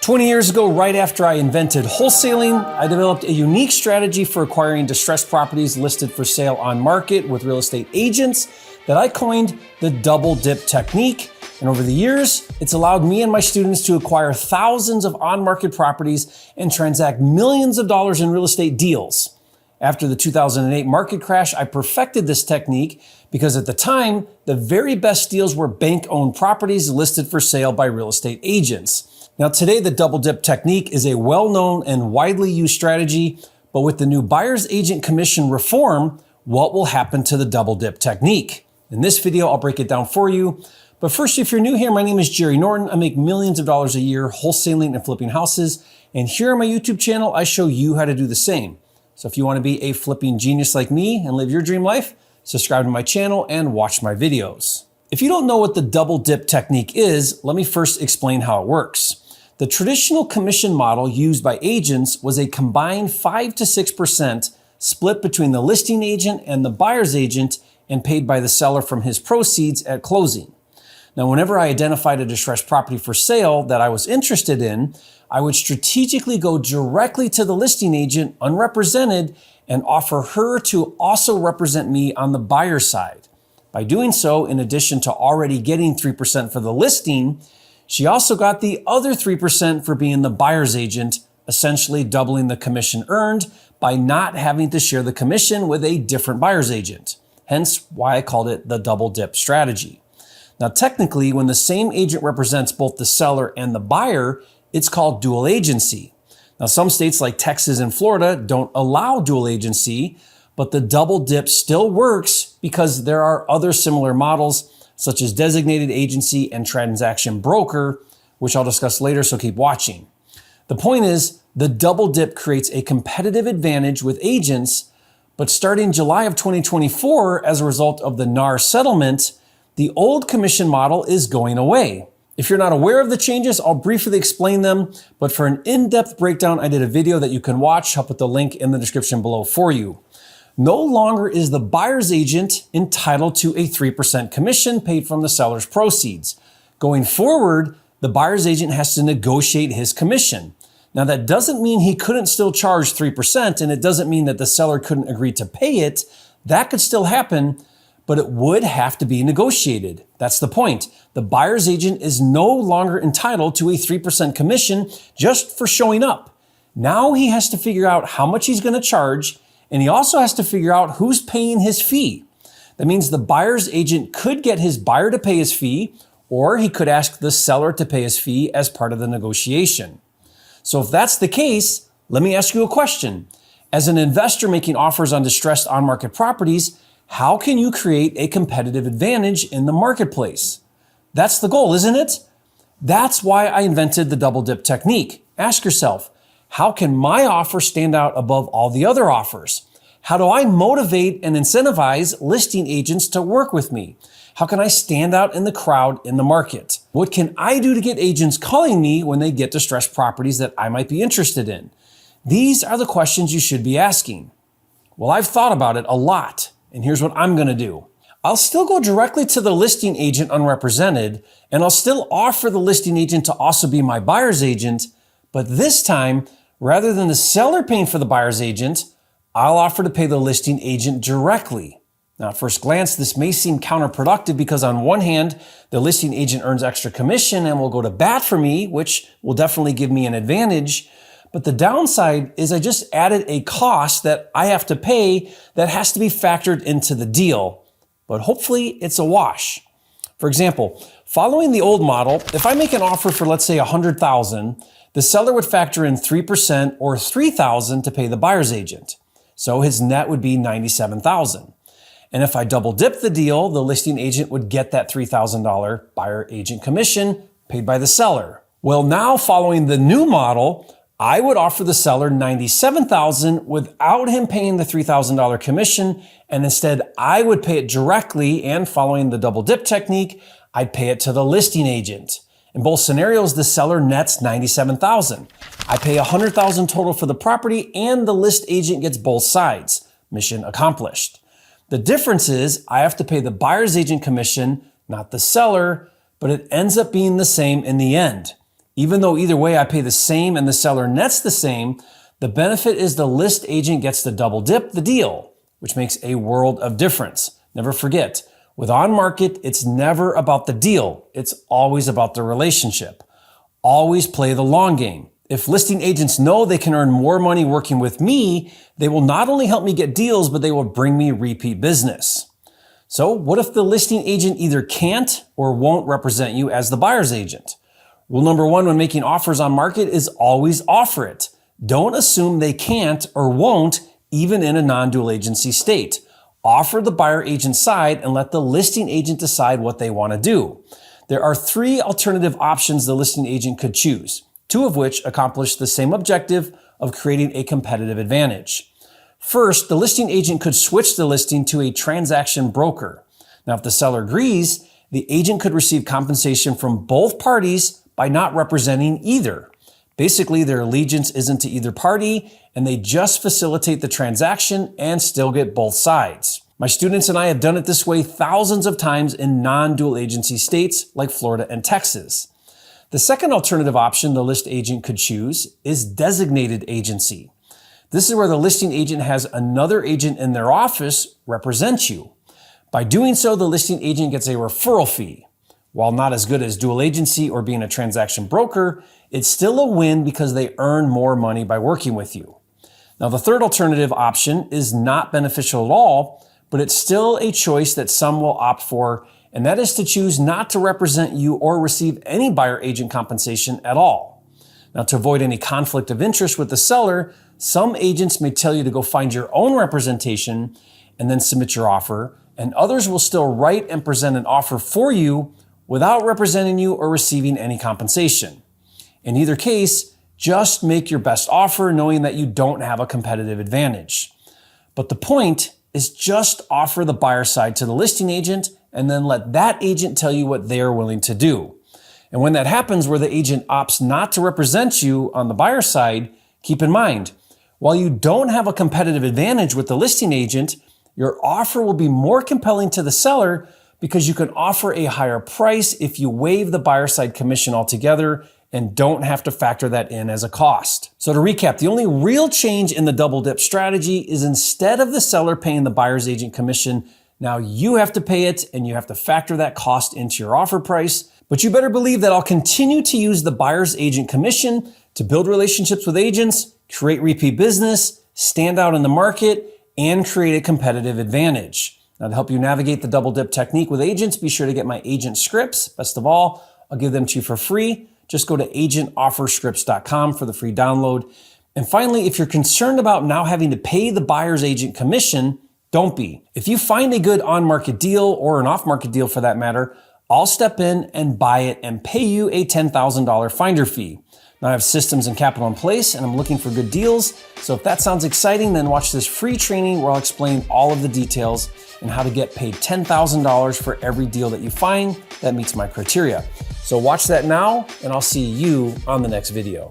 20 years ago, right after I invented wholesaling, I developed a unique strategy for acquiring distressed properties listed for sale on market with real estate agents that I coined the double dip technique. And over the years, it's allowed me and my students to acquire thousands of on-market properties and transact millions of dollars in real estate deals. After the 2008 market crash, I perfected this technique because at the time, the very best deals were bank-owned properties listed for sale by real estate agents. Now today, the double dip technique is a well-known and widely used strategy, but with the new buyer's agent commission reform, what will happen to the double dip technique? In this video, I'll break it down for you. But first, if you're new here, my name is Jerry Norton. I make millions of dollars a year wholesaling and flipping houses. And here on my YouTube channel, I show you how to do the same. So if you want to be a flipping genius like me and live your dream life, subscribe to my channel and watch my videos. If you don't know what the double dip technique is, let me first explain how it works. The traditional commission model used by agents was a combined 5 to 6% split between the listing agent and the buyer's agent and paid by the seller from his proceeds at closing. Now, whenever I identified a distressed property for sale that I was interested in, I would strategically go directly to the listing agent unrepresented and offer her to also represent me on the buyer's side. By doing so, in addition to already getting 3% for the listing, she also got the other 3% for being the buyer's agent, essentially doubling the commission earned by not having to share the commission with a different buyer's agent. Hence why I called it the double dip strategy. Now, technically, when the same agent represents both the seller and the buyer, it's called dual agency. Now, some states like Texas and Florida don't allow dual agency, but the double dip still works because there are other similar models such as designated agency and transaction broker, which I'll discuss later, so keep watching. The point is, the double dip creates a competitive advantage with agents, but starting July of 2024, as a result of the NAR settlement, the old commission model is going away. If you're not aware of the changes, I'll briefly explain them, but for an in-depth breakdown, I did a video that you can watch. I'll put the link in the description below for you. No longer is the buyer's agent entitled to a 3% commission paid from the seller's proceeds. Going forward, the buyer's agent has to negotiate his commission. Now, that doesn't mean he couldn't still charge 3%, and it doesn't mean that the seller couldn't agree to pay it. That could still happen, but it would have to be negotiated. That's the point. The buyer's agent is no longer entitled to a 3% commission just for showing up. Now he has to figure out how much he's going to charge, and he also has to figure out who's paying his fee. That means the buyer's agent could get his buyer to pay his fee, or he could ask the seller to pay his fee as part of the negotiation. So if that's the case, let me ask you a question. As an investor making offers on distressed on-market properties, how can you create a competitive advantage in the marketplace? That's the goal, isn't it? That's why I invented the double dip technique. Ask yourself, how can my offer stand out above all the other offers? How do I motivate and incentivize listing agents to work with me? How can I stand out in the crowd in the market? What can I do to get agents calling me when they get distressed properties that I might be interested in? These are the questions you should be asking. Well, I've thought about it a lot, and here's what I'm going to do. I'll still go directly to the listing agent unrepresented, and I'll still offer the listing agent to also be my buyer's agent, but this time, rather than the seller paying for the buyer's agent, I'll offer to pay the listing agent directly. Now, at first glance, this may seem counterproductive because on one hand, the listing agent earns extra commission and will go to bat for me, which will definitely give me an advantage. But the downside is I just added a cost that I have to pay that has to be factored into the deal. But hopefully it's a wash. For example, following the old model, if I make an offer for, let's say, $100,000, the seller would factor in 3% or $3,000 to pay the buyer's agent. So his net would be $97,000. And if I double dip the deal, the listing agent would get that $3,000 buyer agent commission paid by the seller. Well, now following the new model, I would offer the seller $97,000 without him paying the $3,000 commission, and instead I would pay it directly, and following the double dip technique, I'd pay it to the listing agent. In both scenarios, the seller nets $97,000. I pay $100,000 total for the property, and the list agent gets both sides. Mission accomplished. The difference is I have to pay the buyer's agent commission, not the seller, but it ends up being the same in the end. Even though either way I pay the same and the seller nets the same, the benefit is the list agent gets to double dip the deal, which makes a world of difference. Never forget, with on market, it's never about the deal. It's always about the relationship. Always play the long game. If listing agents know they can earn more money working with me, they will not only help me get deals, but they will bring me repeat business. So what if the listing agent either can't or won't represent you as the buyer's agent? Rule number one when making offers on market is always offer it. Don't assume they can't or won't, even in a non-dual agency state. Offer the buyer agent side and let the listing agent decide what they want to do. There are 3 alternative options the listing agent could choose, 2 of which accomplish the same objective of creating a competitive advantage. First, the listing agent could switch the listing to a transaction broker. Now, if the seller agrees, the agent could receive compensation from both parties by not representing either. Basically, their allegiance isn't to either party, and they just facilitate the transaction and still get both sides. My students and I have done it this way thousands of times in non-dual agency states like Florida and Texas. The second alternative option the list agent could choose is designated agency. This is where the listing agent has another agent in their office represent you. By doing so, the listing agent gets a referral fee. While not as good as dual agency or being a transaction broker, it's still a win because they earn more money by working with you. Now, the third alternative option is not beneficial at all, but it's still a choice that some will opt for, and that is to choose not to represent you or receive any buyer agent compensation at all. Now, to avoid any conflict of interest with the seller, some agents may tell you to go find your own representation and then submit your offer, and others will still write and present an offer for you without representing you or receiving any compensation. In either case, just make your best offer knowing that you don't have a competitive advantage. But the point is just offer the buyer side to the listing agent and then let that agent tell you what they are willing to do. And when that happens where the agent opts not to represent you on the buyer side, keep in mind, while you don't have a competitive advantage with the listing agent, your offer will be more compelling to the seller because you can offer a higher price if you waive the buyer side commission altogether and don't have to factor that in as a cost. So to recap, the only real change in the double dip strategy is instead of the seller paying the buyer's agent commission, now you have to pay it and you have to factor that cost into your offer price. But you better believe that I'll continue to use the buyer's agent commission to build relationships with agents, create repeat business, stand out in the market, and create a competitive advantage. Now, to help you navigate the double dip technique with agents, be sure to get my agent scripts. Best of all, I'll give them to you for free. Just go to agentofferscripts.com for the free download. And finally, if you're concerned about now having to pay the buyer's agent commission, don't be. If you find a good on-market deal or an off-market deal for that matter, I'll step in and buy it and pay you a $10,000 finder fee. Now I have systems and capital in place and I'm looking for good deals. So if that sounds exciting, then watch this free training where I'll explain all of the details and how to get paid $10,000 for every deal that you find that meets my criteria. So watch that now and I'll see you on the next video.